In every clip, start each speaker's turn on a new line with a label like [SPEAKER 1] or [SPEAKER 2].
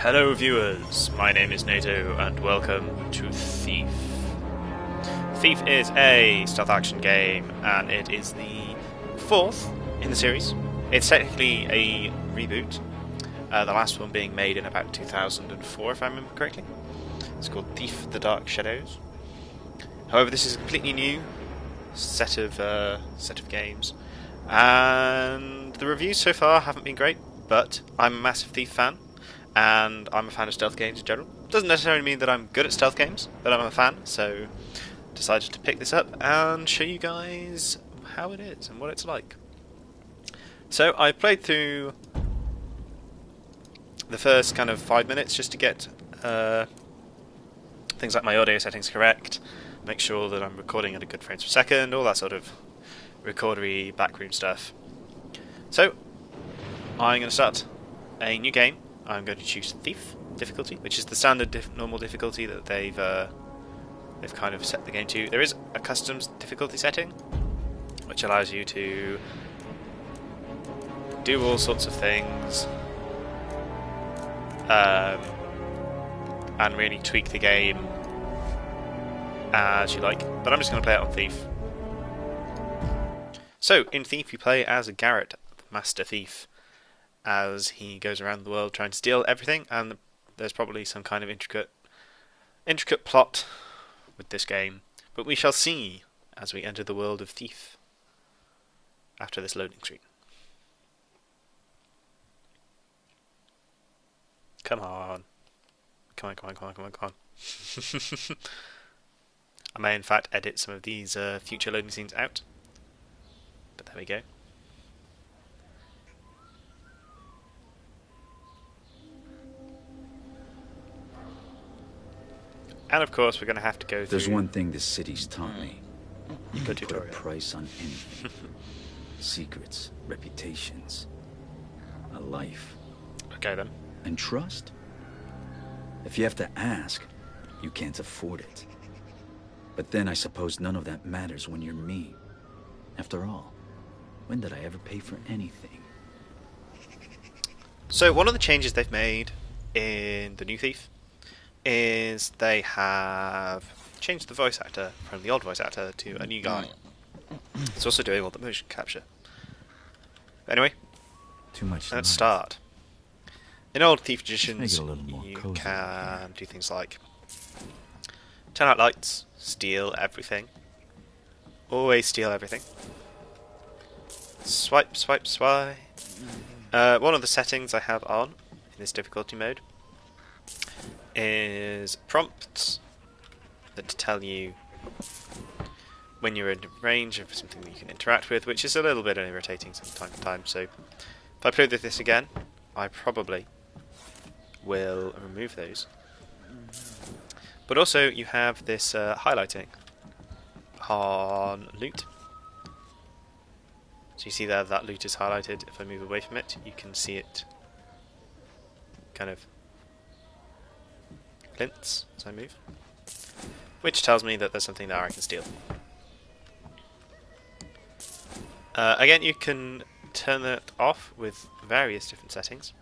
[SPEAKER 1] Hello viewers, my name is NATO and welcome to Thief. Thief is a stealth action game and it is the fourth in the series. It's technically a reboot, the last one being made in about 2004 if I remember correctly. It's called Thief the Dark Shadows. However, this is a completely new set of games, and the reviews so far haven't been great, but I'm a massive Thief fan. And I'm a fan of stealth games in general. Doesn't necessarily mean that I'm good at stealth games, but I'm a fan, so decided to pick this up and show you guys how it is and what it's like. So I played through the first kind of 5 minutes just to get things like my audio settings correct, make sure that I'm recording at a good frames per second, all that sort of recordery backroom stuff. So I'm going to start a new game. I'm going to choose Thief difficulty, which is the standard normal difficulty that they've kind of set the game to. There is a customs difficulty setting, which allows you to do all sorts of things and really tweak the game as you like. But I'm just going to play it on Thief. So in Thief, you play as Garrett, the Master Thief, as he goes around the world trying to steal everything, and there's probably some kind of intricate plot with this game, but we shall see as we enter the world of Thief after this loading screen. Come on. Come on. I may in fact edit some of these future loading scenes out, but there we go. And of course, we're going to have to go through...
[SPEAKER 2] There's one thing this city's taught me. You can put a
[SPEAKER 1] tutorial.
[SPEAKER 2] price on anything. Secrets, reputations, a life.
[SPEAKER 1] Okay then.
[SPEAKER 2] And trust? If you have to ask, you can't afford it. But then I suppose none of that matters when you're me. After all, when did I ever pay for anything?
[SPEAKER 1] So one of the changes they've made in the new Thief is they have changed the voice actor from the old voice actor to a new guy. It's also doing all the motion capture. But anyway,
[SPEAKER 2] Too much.
[SPEAKER 1] let's start. In old Thief
[SPEAKER 2] Make
[SPEAKER 1] editions,
[SPEAKER 2] it a little more
[SPEAKER 1] you
[SPEAKER 2] cozy.
[SPEAKER 1] can do things like turn out lights, steal everything, always steal everything, swipe. One of the settings I have on in this difficulty mode is prompts that tell you when you're in range of something that you can interact with, which is a little bit irritating from time to time. So if I play with this again, I probably will remove those. But also you have this highlighting on loot. So you see there that loot is highlighted. If I move away from it, you can see it kind of glints as I move, which tells me that there's something there I can steal. Again, you can turn that off with various different settings,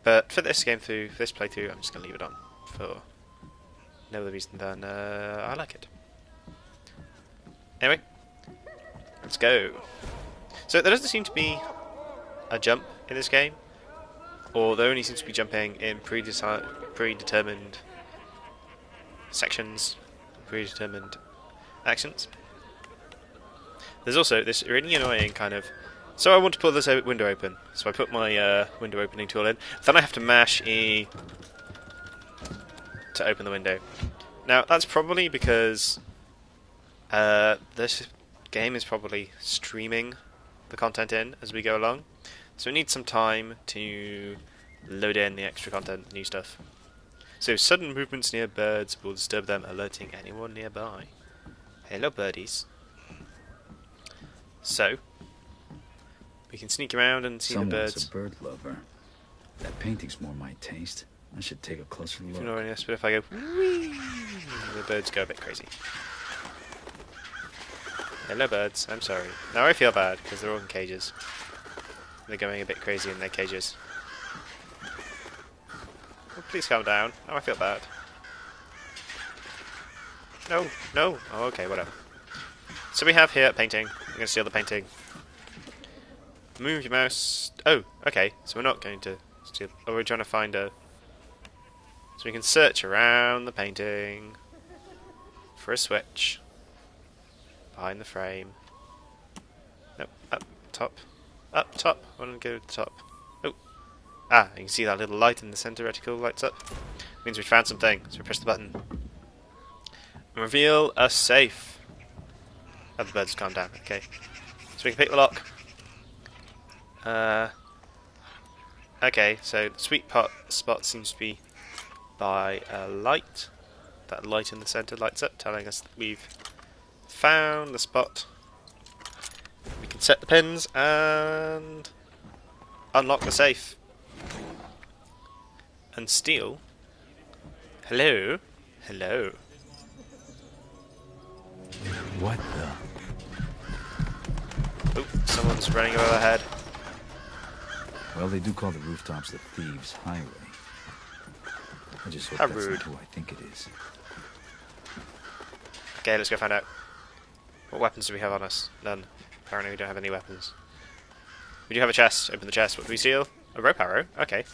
[SPEAKER 1] but for this playthrough, I'm just going to leave it on for no other reason than I like it. Anyway, let's go. So there doesn't seem to be a jump in this game, or there only seems to be jumping in predetermined sections, predetermined actions. There's also this really annoying kind of... So I want to pull this window open, so I put my window opening tool in, then I have to mash E to open the window. Now that's probably because this game is probably streaming the content in as we go along, so it needs some time to load in the extra content, new stuff. So sudden movements near birds will disturb them, alerting anyone nearby. Hello birdies. So we can sneak around and see the birds.
[SPEAKER 2] Someone's a bird lover. That painting's more my taste. I should take a closer look.
[SPEAKER 1] But if I go whee, the birds go a bit crazy. Hello birds, I'm sorry. Now I feel bad because they're all in cages. They're going a bit crazy in their cages. please calm down. Oh, I feel bad. No, no. Oh, okay, whatever. So we have here painting. I'm going to steal the painting. Move your mouse. Oh, okay. So we're not going to steal. Oh, we're trying to find a. So we can search around the painting for a switch behind the frame. Nope. Up top. Up top. I want to go to the top. Oh. Ah, you can see that little light in the center reticle lights up. Means we found something. So we press the button. And reveal a safe. Oh, the bird's calmed down. Okay. So we can pick the lock. Okay, so the sweet spot seems to be by a light. That light in the center lights up, telling us that we've found the spot. We can set the pins and unlock the safe. And steal. Hello? Hello.
[SPEAKER 2] What the?
[SPEAKER 1] Oh, someone's running over their head.
[SPEAKER 2] Well, they do call the rooftops the Thieves' Highway. I just hope
[SPEAKER 1] How
[SPEAKER 2] that's
[SPEAKER 1] rude.
[SPEAKER 2] not who I think it is.
[SPEAKER 1] Okay, let's go find out. What weapons do we have on us? None. Apparently we don't have any weapons. We do have a chest. Open the chest. What do we steal? A rope arrow? Okay.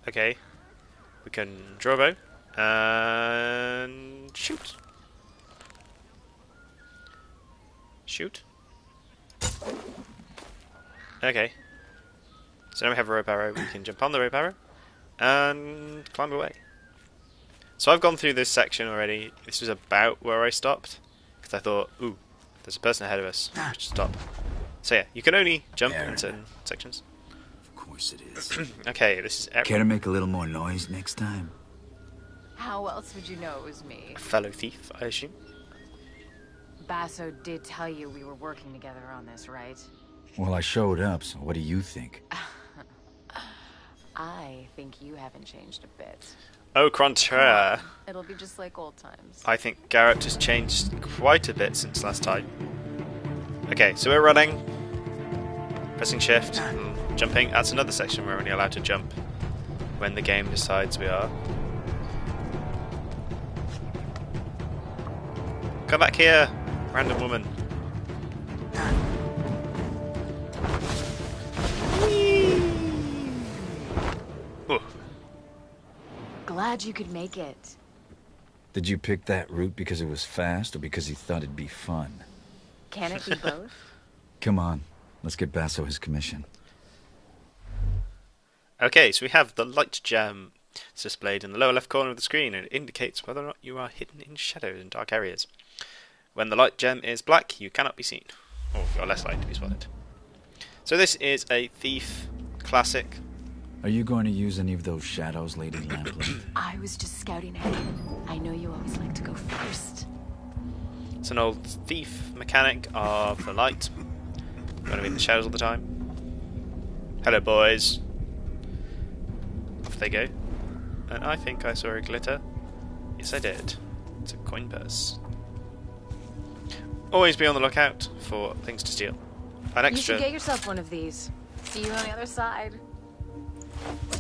[SPEAKER 1] Okay. We can draw a bow. And shoot. Shoot. Okay. So now we have a rope arrow. We can jump on the rope arrow and climb away. So I've gone through this section already. This was about where I stopped because I thought, ooh, there's a person ahead of us. We should stop. So yeah, you can only jump in certain sections.
[SPEAKER 2] Of course it is.
[SPEAKER 1] Okay, this is
[SPEAKER 2] Care to make a little more noise next time?
[SPEAKER 3] How else would you know it was me?
[SPEAKER 1] a fellow thief, I assume.
[SPEAKER 3] Basso did tell you we were working together on this, right?
[SPEAKER 2] Well, I showed up, so what do you think?
[SPEAKER 3] I think you haven't changed a bit.
[SPEAKER 1] Au contraire.
[SPEAKER 3] It'll be just like old times.
[SPEAKER 1] I think Garrett has changed quite a bit since last time. Okay, so we're running. Pressing shift. Jumping. That's another section we're only allowed to jump when the game decides we are. Come back here, random woman. Ooh.
[SPEAKER 3] Glad you could make it.
[SPEAKER 2] Did you pick that route because it was fast or because you thought it'd be fun?
[SPEAKER 3] Can it be both?
[SPEAKER 2] Come on, let's get Basso his commission.
[SPEAKER 1] Okay, so we have the light gem. It's displayed in the lower left corner of the screen and it indicates whether or not you are hidden in shadows and dark areas. When the light gem is black, you cannot be seen. Or you're less likely to be spotted. So this is a Thief classic.
[SPEAKER 2] Are you going to use any of those shadows, Lady Lamplight?
[SPEAKER 3] I was just scouting ahead. I know you always like to go first.
[SPEAKER 1] It's an old Thief mechanic of the light. Going to be in the shadows all the time. Hello, boys. Off they go. And I think I saw a glitter. Yes, I did. It's a coin purse. Always be on the lookout for things to steal. An extra.
[SPEAKER 3] You should get yourself one of these. See you on the other side.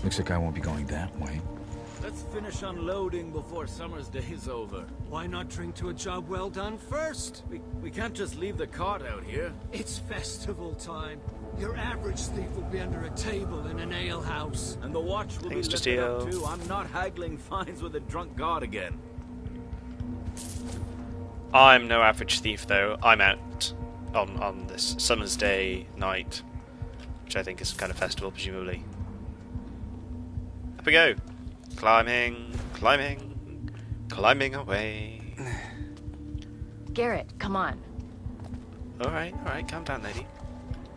[SPEAKER 2] Looks like I won't be going that way.
[SPEAKER 4] Let's finish unloading before summer's day's over.
[SPEAKER 5] Why not drink to a job well done first?
[SPEAKER 4] We can't just leave the cart out here.
[SPEAKER 5] It's festival time. Your average thief will be under a table in an ale house.
[SPEAKER 4] And the watch will
[SPEAKER 1] Things
[SPEAKER 4] be
[SPEAKER 1] to
[SPEAKER 4] lifted up
[SPEAKER 1] steal.
[SPEAKER 4] too. I'm not haggling fines with a drunk god again.
[SPEAKER 1] I'm no average thief, though. I'm out on this summer's day night, which I think is kind of festival, presumably. Up we go. Climbing, climbing, climbing away.
[SPEAKER 3] Garrett, come on.
[SPEAKER 1] Alright, calm down, lady.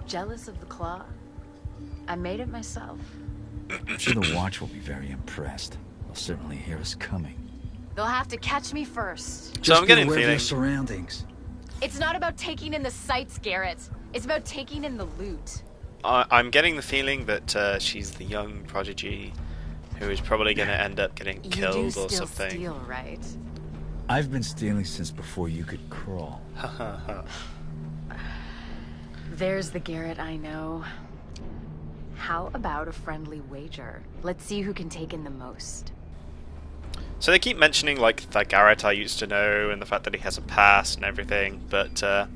[SPEAKER 3] Jealous of the claw? I made it myself.
[SPEAKER 2] I'm sure the watch will be very impressed. They'll certainly hear us coming.
[SPEAKER 3] They'll have to catch me first.
[SPEAKER 1] So I'm getting
[SPEAKER 2] be
[SPEAKER 1] the
[SPEAKER 2] aware of
[SPEAKER 1] feeling.
[SPEAKER 2] your surroundings.
[SPEAKER 3] It's not about taking in the sights, Garrett. It's about taking in the loot.
[SPEAKER 1] I'm getting the feeling that she's the young prodigy who is probably going to end up getting
[SPEAKER 3] You
[SPEAKER 1] killed
[SPEAKER 3] do
[SPEAKER 1] or
[SPEAKER 3] still
[SPEAKER 1] something.
[SPEAKER 3] steal, right?
[SPEAKER 2] I've been stealing since before you could crawl.
[SPEAKER 1] Ha ha ha.
[SPEAKER 3] There's the Garrett I know. How about a friendly wager? Let's see who can take in the most.
[SPEAKER 1] So they keep mentioning like the Garrett I used to know and the fact that he has a past and everything, but yeah,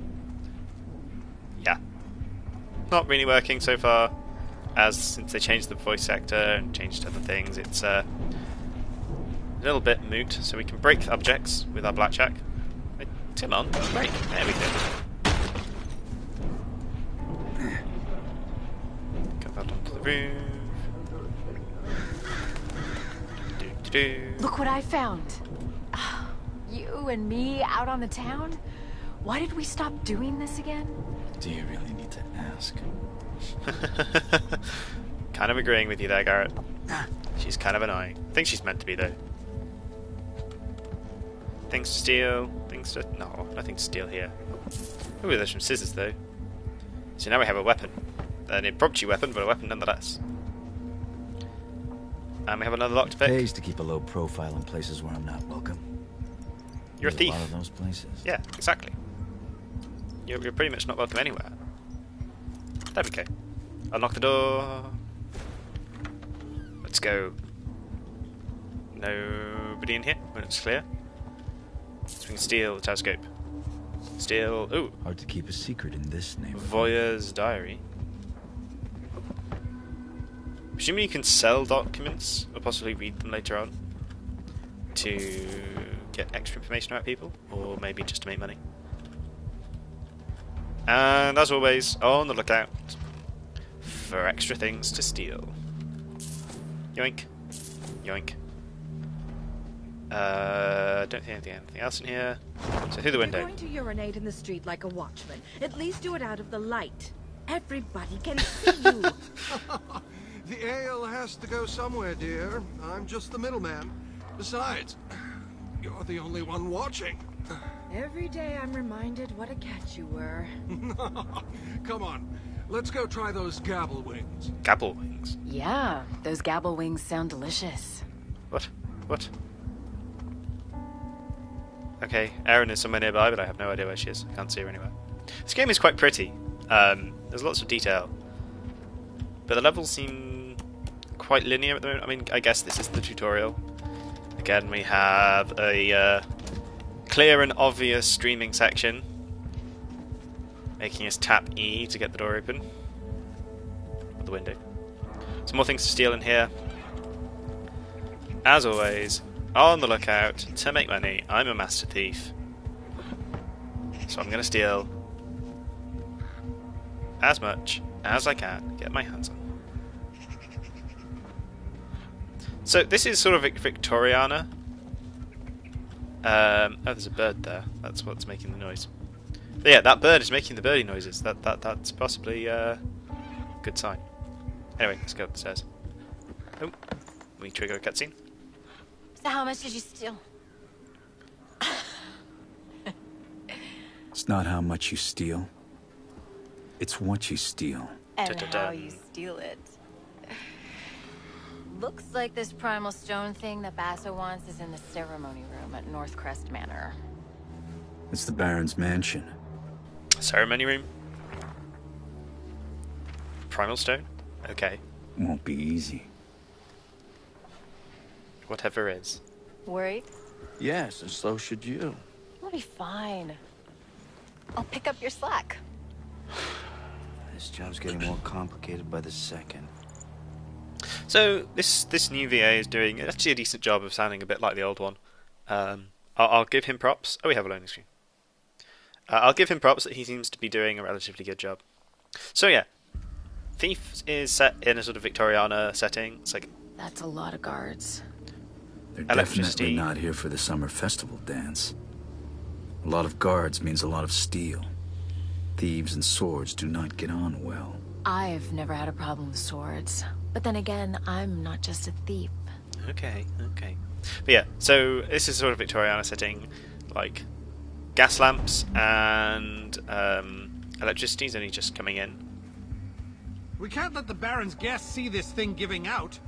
[SPEAKER 1] not really working so far. As since they changed the voice actor and changed other things, it's a little bit moot. So we can break objects with our blackjack. Come on, break. There we go. Come out onto the roof.
[SPEAKER 3] Look what I found. You and me out on the town? Why did we stop doing this again?
[SPEAKER 2] Do you really need to ask?
[SPEAKER 1] Kind of agreeing with you there, Garrett. She's kind of annoying. I think she's meant to be, though. Things to steal. Things to... No, nothing to steal here. Ooh, there's some scissors, though. So now we have a weapon. An impromptu weapon, but a weapon nonetheless. And we have another lock to pick.
[SPEAKER 2] Pays to keep a low profile in places where I'm not welcome.
[SPEAKER 1] You're a thief.
[SPEAKER 2] A lot of those places.
[SPEAKER 1] Yeah, exactly. You're pretty much not welcome anywhere. There we go. Unlock the door. Let's go. Nobody in here when it's clear. So we can steal the telescope. Steal... Ooh.
[SPEAKER 2] Hard to keep a secret in this neighborhood.
[SPEAKER 1] Voyeur's diary. Presumably you can sell documents, or possibly read them later on, to get extra information about people, or maybe just to make money. And as always, on the lookout for extra things to steal. Yoink. Yoink. Don't think anything else in here. So through the window.
[SPEAKER 6] You're going to urinate in the street like a watchman. At least do it out of the light. Everybody can see you.
[SPEAKER 7] The ale has to go somewhere, dear. I'm just the middleman. Besides, you're the only one watching.
[SPEAKER 6] Every day I'm reminded what a catch you were.
[SPEAKER 7] Come on, let's go try those gabble wings.
[SPEAKER 1] Gabble wings?
[SPEAKER 3] Yeah, those gabble wings sound delicious.
[SPEAKER 1] What? What? Okay, Erin is somewhere nearby, but I have no idea where she is. I can't see her anywhere. This game is quite pretty. There's lots of detail. But the levels seem quite linear at the moment. I mean, I guess this is the tutorial. Again, we have a clear and obvious streaming section, making us tap E to get the door open. Or the window. Some more things to steal in here. As always, on the lookout to make money. I'm a master thief. So I'm going to steal as much as I can get my hands on. So this is sort of Victoriana. Oh, there's a bird there. That's what's making the noise. But yeah, that bird is making the birdie noises. That's possibly a good sign. Anyway, let's go up the stairs. Oh, we trigger a cutscene.
[SPEAKER 3] So how much did you steal?
[SPEAKER 2] It's not how much you steal. It's what you steal.
[SPEAKER 3] And how you steal it. Looks like this primal stone thing that Basso wants is in the ceremony room at Northcrest Manor.
[SPEAKER 2] It's the Baron's mansion.
[SPEAKER 1] Ceremony room? Primal stone? Okay.
[SPEAKER 2] Won't be easy.
[SPEAKER 1] Whatever is.
[SPEAKER 3] Worried?
[SPEAKER 8] Yes, and so should you.
[SPEAKER 3] We'll be fine. I'll pick up your slack.
[SPEAKER 8] This job's getting more complicated by the second.
[SPEAKER 1] So this new VA is doing actually a decent job of sounding a bit like the old one. I'll give him props. Oh, we have a loading screen. I'll give him props that he seems to be doing a relatively good job. So yeah, Thief is set in a sort of Victoriana setting. It's like
[SPEAKER 3] That's a lot of guards.
[SPEAKER 2] They're
[SPEAKER 1] Electricity.
[SPEAKER 2] definitely not here for the summer festival dance. A lot of guards means a lot of steel. Thieves and swords do not get on well.
[SPEAKER 3] I've never had a problem with swords. But then again, I'm not just a thief.
[SPEAKER 1] okay. But yeah, so this is sort of Victoriana setting, like gas lamps and electricity is only just coming in.
[SPEAKER 9] We can't let the Baron's guests see this thing giving out.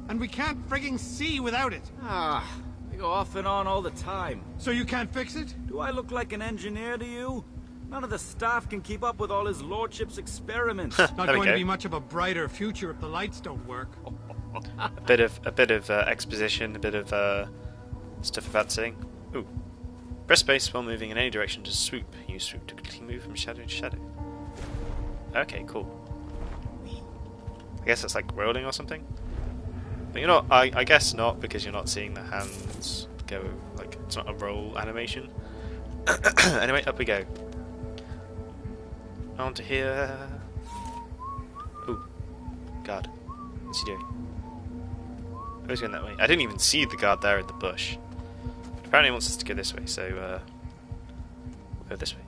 [SPEAKER 9] And we can't frigging see without it.
[SPEAKER 4] They go off and on all the time.
[SPEAKER 9] So you can't fix it?
[SPEAKER 4] Do I look like an engineer to you? None of the staff can keep up with all his lordship's experiments.
[SPEAKER 9] Not
[SPEAKER 1] There we
[SPEAKER 9] going to
[SPEAKER 1] go.
[SPEAKER 9] be much of a brighter future if the lights don't work.
[SPEAKER 1] A bit of exposition, a bit of stuff about saying. Ooh. Press space while moving in any direction to swoop. Use swoop to quickly move from shadow to shadow. Okay, cool. I guess it's like rolling or something. But you're not. I guess not, because you're not seeing the hands go. Like, it's not a roll animation. Anyway, up we go. On to here. Ooh, guard. What's he doing? Oh, he's going that way. I didn't even see the guard there in the bush. But apparently he wants us to go this way, so we'll go this way.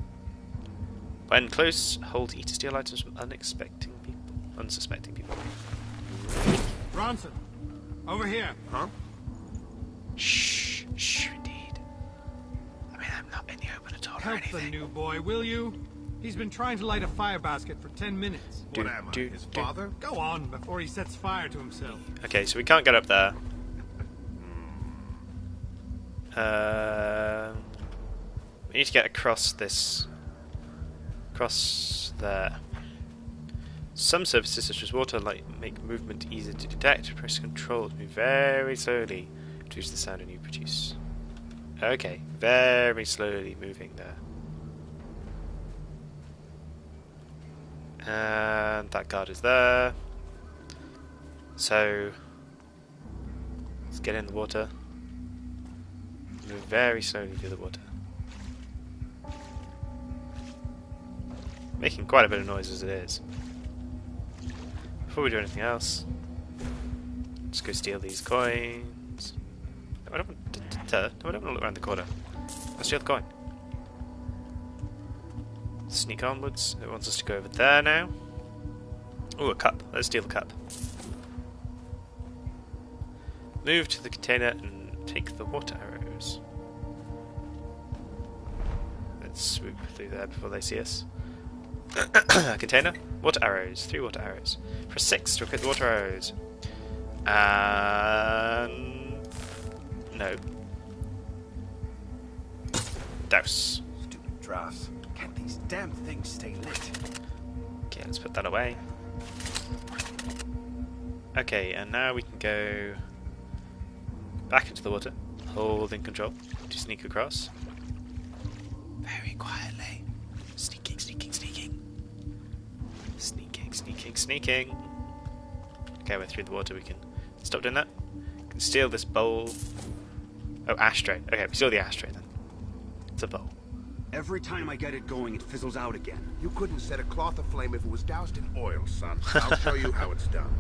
[SPEAKER 1] When close, hold E to steal items from unsuspecting people.
[SPEAKER 9] Bronson, over here.
[SPEAKER 7] Huh?
[SPEAKER 1] Shh, indeed. I mean, I'm not in the open at all or
[SPEAKER 9] Help the
[SPEAKER 1] anything.
[SPEAKER 9] new boy, will you? He's been trying to light a fire basket for 10 minutes.
[SPEAKER 7] What am I, his father?
[SPEAKER 9] Go on, before he sets fire to himself.
[SPEAKER 1] Okay, so we can't get up there. We need to get across this. Across there. Some surfaces, such as water, make movement easier to detect. Press control to move very slowly to reduce the sound you produce. Okay, very slowly moving there. And that guard is there. So let's get in the water. Move very slowly through the water. Making quite a bit of noise as it is. Before we do anything else, let's go steal these coins. No, I don't want to look around the corner. Let's steal the coin. Sneak onwards. It wants us to go over there now. Ooh, a cup. Let's steal the cup. Move to the container and take the water arrows. Let's swoop through there before they see us. Container. Water arrows. 3 water arrows. Press 6 to equip the water arrows. And... no. Douse.
[SPEAKER 8] Stupid drafts. Can't these damn things stay lit?
[SPEAKER 1] Okay, let's put that away. Okay, and now we can go back into the water, holding control to sneak across. Very quietly. Sneaking, sneaking, sneaking. Sneaking, sneaking, sneaking. Okay, we're through the water, we can stop doing that. We can steal this bowl. Oh, ashtray. Okay, we steal the ashtray then. It's a bowl.
[SPEAKER 10] Every time I get it going, it fizzles out again.
[SPEAKER 7] You couldn't set a cloth aflame if it was doused in oil, son. I'll show you how it's done.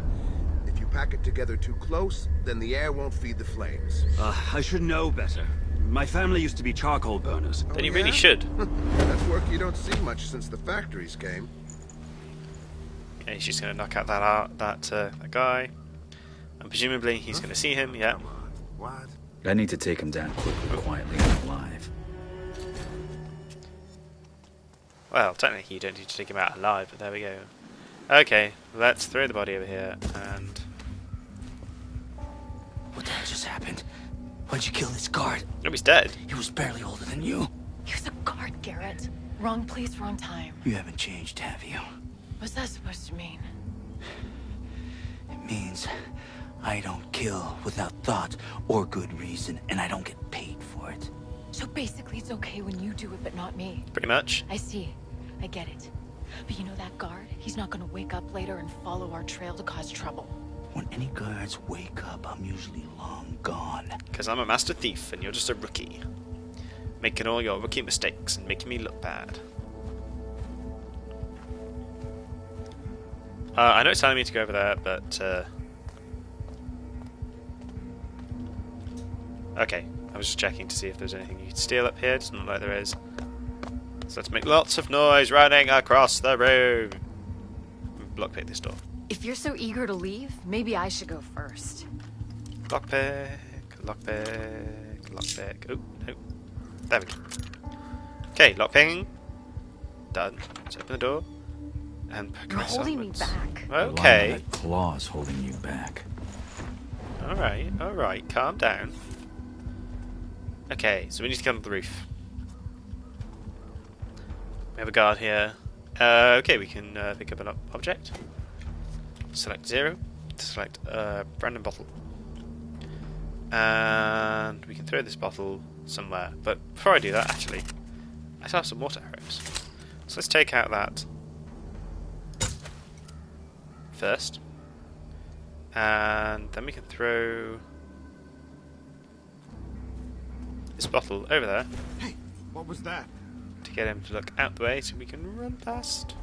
[SPEAKER 7] If you pack it together too close, then the air won't feed the flames.
[SPEAKER 10] I should know better. My family used to be charcoal burners.
[SPEAKER 1] Then you really should.
[SPEAKER 7] That's work you don't see much since the factories came.
[SPEAKER 1] Yeah, he's just going to knock out that guy. And presumably he's going to see him, yeah.
[SPEAKER 7] Come on. What?
[SPEAKER 2] I need to take him down quickly, quietly, and alive.
[SPEAKER 1] Well, technically you don't need to take him out alive, but there we go. Okay, let's throw the body over here, and...
[SPEAKER 8] What the hell just happened? Why'd you kill this guard?
[SPEAKER 1] nobody's dead.
[SPEAKER 8] He was barely older than you.
[SPEAKER 3] He was a guard, Garrett. Wrong place, wrong time.
[SPEAKER 8] You haven't changed, have you?
[SPEAKER 3] What's that supposed to mean?
[SPEAKER 8] It means I don't kill without thought or good reason, and I don't get paid for it.
[SPEAKER 3] So basically it's okay when you do it, but not me.
[SPEAKER 1] Pretty much.
[SPEAKER 3] I see. I get it. But you know that guard? He's not gonna wake up later and follow our trail to cause trouble.
[SPEAKER 8] When any guards wake up, I'm usually long gone.
[SPEAKER 1] Because I'm a master thief, and you're just a rookie. Making all your rookie mistakes and making me look bad. I know it's telling me to go over there, but... okay, I was just checking to see if there's anything you could steal up here. It doesn't look like there is. So let's make lots of noise running across the room. Lockpick this door.
[SPEAKER 3] If you're so eager to leave, maybe I should go first.
[SPEAKER 1] Lockpick, lockpick, lockpick. Oh, no. There we go. Okay, lockpicking. Done. Let's open the door. And
[SPEAKER 3] You're
[SPEAKER 1] progress
[SPEAKER 3] holding
[SPEAKER 1] onwards.
[SPEAKER 3] me back.
[SPEAKER 1] Okay.
[SPEAKER 2] That claw's holding you back.
[SPEAKER 1] Alright, calm down. Okay, so we need to get on the roof. have a guard here. Okay, we can pick up an object. Select 0. Select a random bottle. And we can throw this bottle somewhere. But before I do that, actually, I still have some water arrows. So let's take out that first. And then we can throw this bottle over there.
[SPEAKER 9] Hey, what was that?
[SPEAKER 1] To get him to look out the way so we can run past.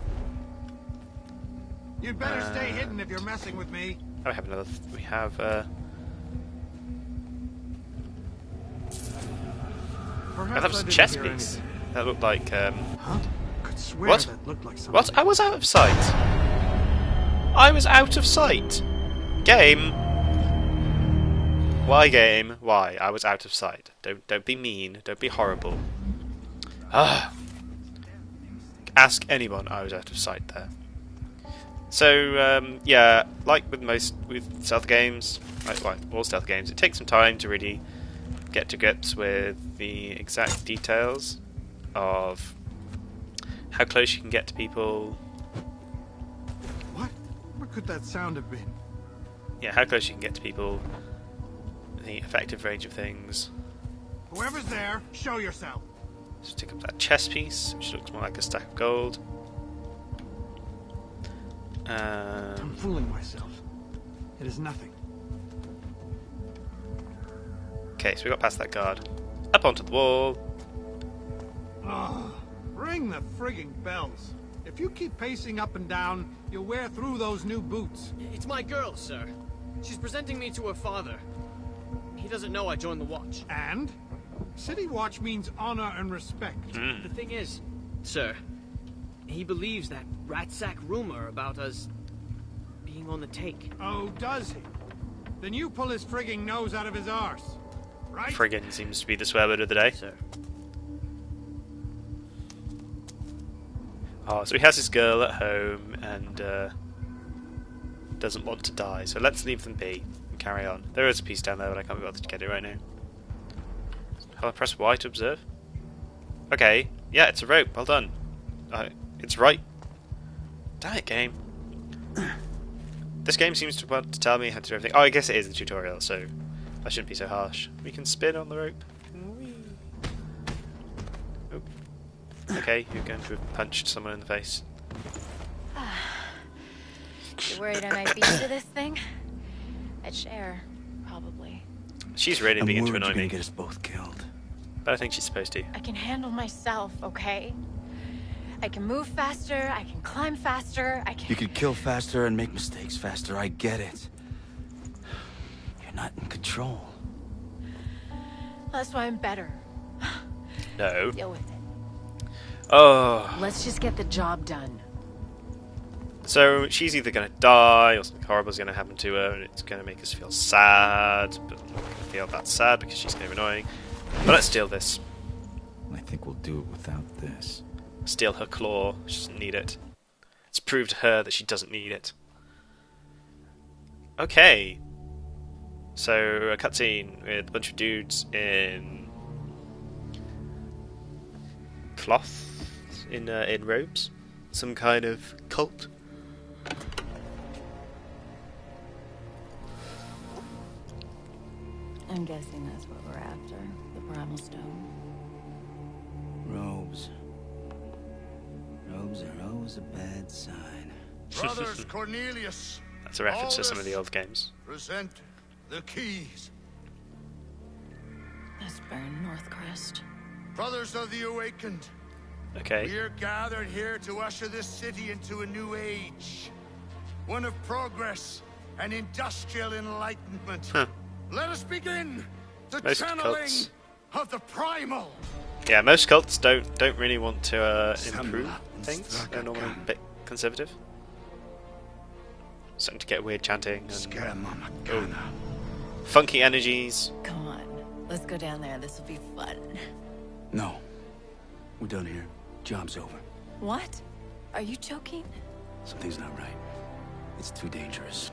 [SPEAKER 9] You'd better stay hidden if you're messing with me.
[SPEAKER 1] Oh, we have another. We have.
[SPEAKER 9] Perhaps
[SPEAKER 1] that was
[SPEAKER 9] I
[SPEAKER 1] a
[SPEAKER 9] didn't
[SPEAKER 1] chess
[SPEAKER 9] hear
[SPEAKER 1] piece.
[SPEAKER 9] anything.
[SPEAKER 1] That looked like.
[SPEAKER 9] Huh? Could swear
[SPEAKER 1] What?
[SPEAKER 9] that looked like something.
[SPEAKER 1] What? I was out of sight. I was out of sight. Game. Why, game? Why? I was out of sight. Don't be mean. Don't be horrible. Ah. Ask anyone. I was out of sight there. So yeah, like with stealth games, like all stealth games, it takes some time to really get to grips with the exact details of how close you can get to people.
[SPEAKER 9] What? What could that sound have been?
[SPEAKER 1] Yeah, how close you can get to people, the effective range of things.
[SPEAKER 9] Whoever's there, show yourself.
[SPEAKER 1] Let's pick up that chess piece, which looks more like a stack of gold.
[SPEAKER 9] I'm fooling myself. It is nothing.
[SPEAKER 1] Okay, so we got past that guard. Up onto the wall.
[SPEAKER 9] Ugh. Ring the frigging bells. If you keep pacing up and down, you'll wear through those new boots.
[SPEAKER 11] It's my girl, sir. She's presenting me to her father. He doesn't know I joined the watch.
[SPEAKER 9] And? City watch means honor and respect.
[SPEAKER 11] The thing is, sir, he believes that rat-sack rumor about us being on the take.
[SPEAKER 9] Oh, does he? Then you pull his frigging nose out of his arse, right?
[SPEAKER 1] Friggin' seems to be the swear word of the day.
[SPEAKER 11] Sir.
[SPEAKER 1] Oh, so he has his girl at home and doesn't want to die. So let's leave them be and carry on. There is a piece down there, but I can't be bothered to get it right now. I'll press Y to observe. Okay, yeah, it's a rope. Well done. It's right. Damn it, game. This game seems to want to tell me how to do everything. Oh, I guess it is the tutorial, so I shouldn't be so harsh. We can spin on the rope. Whee. Oh. Okay, you're going to have punched someone in the face.
[SPEAKER 3] You worried I might beat you to this thing? I'd share, probably.
[SPEAKER 1] She's really beginning to annoy
[SPEAKER 8] you're gonna
[SPEAKER 1] me.
[SPEAKER 8] get us both killed.
[SPEAKER 1] But I think she's supposed to.
[SPEAKER 3] I can handle myself, okay? I can move faster, I can climb faster, I can...
[SPEAKER 8] You can kill faster and make mistakes faster, I get it. You're not in control.
[SPEAKER 3] That's why I'm better.
[SPEAKER 1] No.
[SPEAKER 3] Deal with it.
[SPEAKER 1] Oh.
[SPEAKER 3] Let's just get the job done.
[SPEAKER 1] So she's either going to die or something horrible is going to happen to her and it's going to make us feel sad, but I'm not going to feel that sad because she's kind of annoying. But let's steal this.
[SPEAKER 2] I think we'll do it without this.
[SPEAKER 1] Steal her claw. She doesn't need it. Let's prove to her that she doesn't need it. Okay. So a cutscene with a bunch of dudes in cloth, in robes, some kind of cult.
[SPEAKER 3] I'm guessing that's what we're after. The primal stone.
[SPEAKER 8] Robes. Robes are always a bad sign.
[SPEAKER 12] Brothers Cornelius.
[SPEAKER 1] That's a reference to some of the old games.
[SPEAKER 12] Present the keys.
[SPEAKER 3] Let's burn Northcrest.
[SPEAKER 12] Brothers of the Awakened.
[SPEAKER 1] Okay.
[SPEAKER 12] We're gathered here to usher this city into a new age. One of progress and industrial enlightenment.
[SPEAKER 1] Huh.
[SPEAKER 12] Let us begin the
[SPEAKER 1] Most
[SPEAKER 12] channeling
[SPEAKER 1] cults.
[SPEAKER 12] of the primal.
[SPEAKER 1] Yeah, most cults don't really want to improve things. They're normally a bit conservative. Starting to get weird chanting and funky energies.
[SPEAKER 3] Come on, let's go down there. This will be fun.
[SPEAKER 8] No. We're done here. Job's over.
[SPEAKER 3] What? Are you joking?
[SPEAKER 8] Something's not right. It's too dangerous.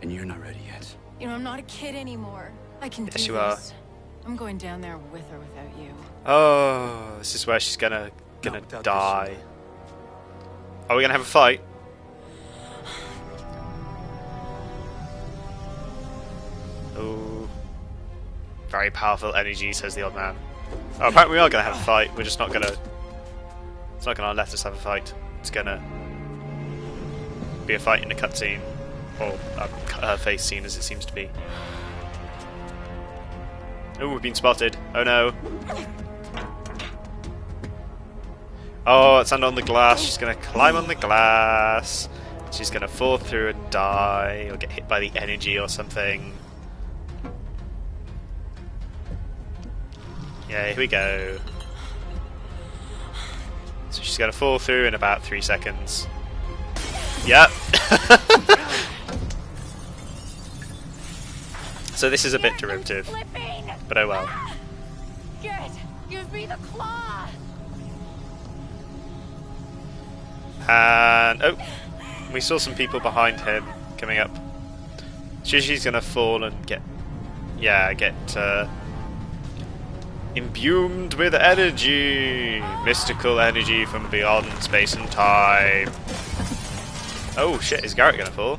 [SPEAKER 8] And you're not ready yet.
[SPEAKER 3] You know, I'm not a kid anymore. I can do
[SPEAKER 1] Yes, you
[SPEAKER 3] this. I'm going down there with or without you.
[SPEAKER 1] Oh, this is where she's gonna die. Are we gonna have a fight? Oh, very powerful energy, says the old man. Oh, apparently we are gonna have a fight. We're just not gonna. It's not gonna let us have a fight. It's gonna be a fight in a cutscene, or a face scene, as it seems to be. Oh, we've been spotted. Oh no. Oh, it's under on the glass. She's gonna climb on the glass. She's gonna fall through and die, or get hit by the energy or something. Yeah, here we go. So she's gonna fall through in about 3 seconds. Yep. So this is a bit derivative, but oh well.
[SPEAKER 3] Garrett, give me the claw.
[SPEAKER 1] And oh, we saw some people behind him coming up. She's gonna fall and get imbued with energy, mystical energy from beyond space and time. Oh shit! Is Garrett gonna fall?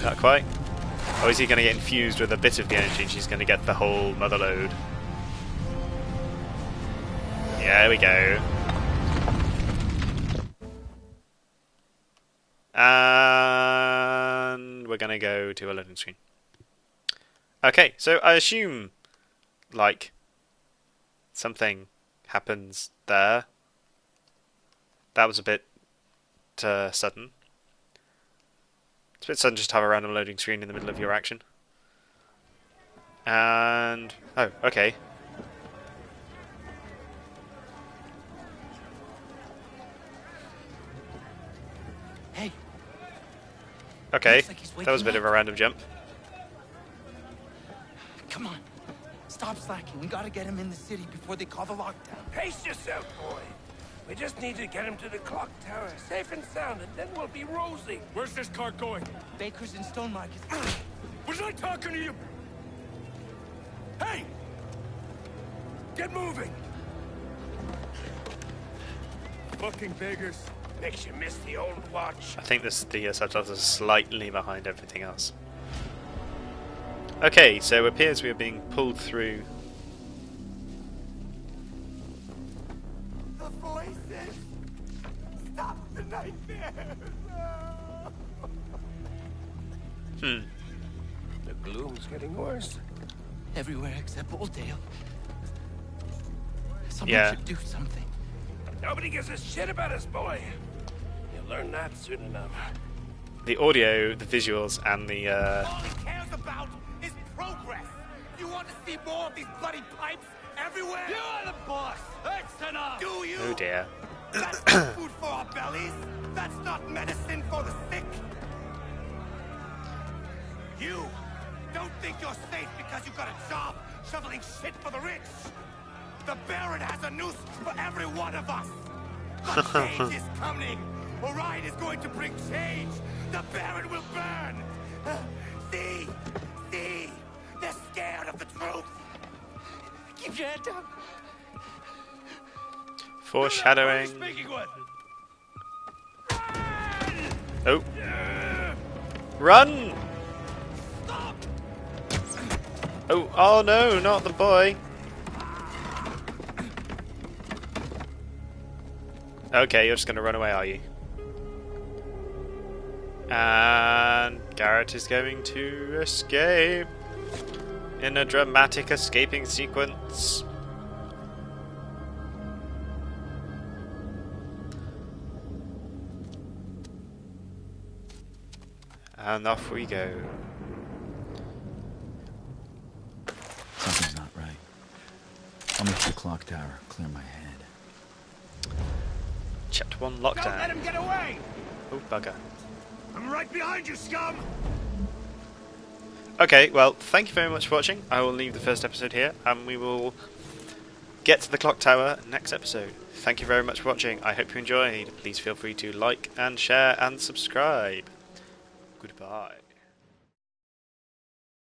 [SPEAKER 1] Not quite. Or is he gonna get infused with a bit of the energy and she's gonna get the whole mother load? Yeah, there we go. And we're gonna go to a loading screen. Okay, so I assume, like, something happens there. That was a bit sudden. It's a bit sudden just to have a random loading screen in the middle of your action. And oh, okay.
[SPEAKER 8] Hey.
[SPEAKER 1] Okay,
[SPEAKER 8] like
[SPEAKER 1] that was a bit of a random jump.
[SPEAKER 8] Come on. Stop slacking. We gotta get him in the city before they call the lockdown.
[SPEAKER 13] Pace yourself, boy. We just need to get him to the clock tower, safe and sound, and then we'll be rosy.
[SPEAKER 14] Where's this car going?
[SPEAKER 8] Baker's in Stone Market.
[SPEAKER 14] Was I talking to you? Hey! Get moving! Fucking beggars.
[SPEAKER 13] Makes you miss the old watch.
[SPEAKER 1] I think the subtitles are slightly behind everything else. Okay, so it appears we are being pulled through.
[SPEAKER 12] The voices! Stop the nightmares!
[SPEAKER 13] The gloom's getting worse.
[SPEAKER 8] Everywhere except Oldale. Someone should do something.
[SPEAKER 13] Nobody gives a shit about us, boy. You'll learn that soon enough.
[SPEAKER 1] The audio, the visuals, and the
[SPEAKER 12] All he cares about is progress. You want to see more of these bloody pipes everywhere?
[SPEAKER 9] You are the boss. That's enough.
[SPEAKER 12] Do you?
[SPEAKER 1] oh dear.
[SPEAKER 12] That's not food for our bellies. That's not medicine for the sick. You don't think you're safe because you got a job shoveling shit for the rich. The Baron has a noose for every one of us. But change is coming. Orion is going to bring change. The Baron will burn. See? They're scared of the truth.
[SPEAKER 8] Keep your head down.
[SPEAKER 1] Foreshadowing. Oh. Run! Oh no, not the boy. Okay, you're just gonna run away, are you? And Garrett is going to escape in a dramatic escaping sequence. And off we go.
[SPEAKER 2] Something's not right. I'll meet the clock tower, clear my head.
[SPEAKER 1] Chapter 1
[SPEAKER 9] Don't
[SPEAKER 1] lockdown.
[SPEAKER 9] let him get away!
[SPEAKER 1] Oh, bugger.
[SPEAKER 9] I'm right behind you, scum!
[SPEAKER 1] Okay, well, thank you very much for watching. I will leave the first episode here, and we will get to the clock tower next episode. Thank you very much for watching. I hope you enjoyed. Please feel free to like and share and subscribe. Goodbye.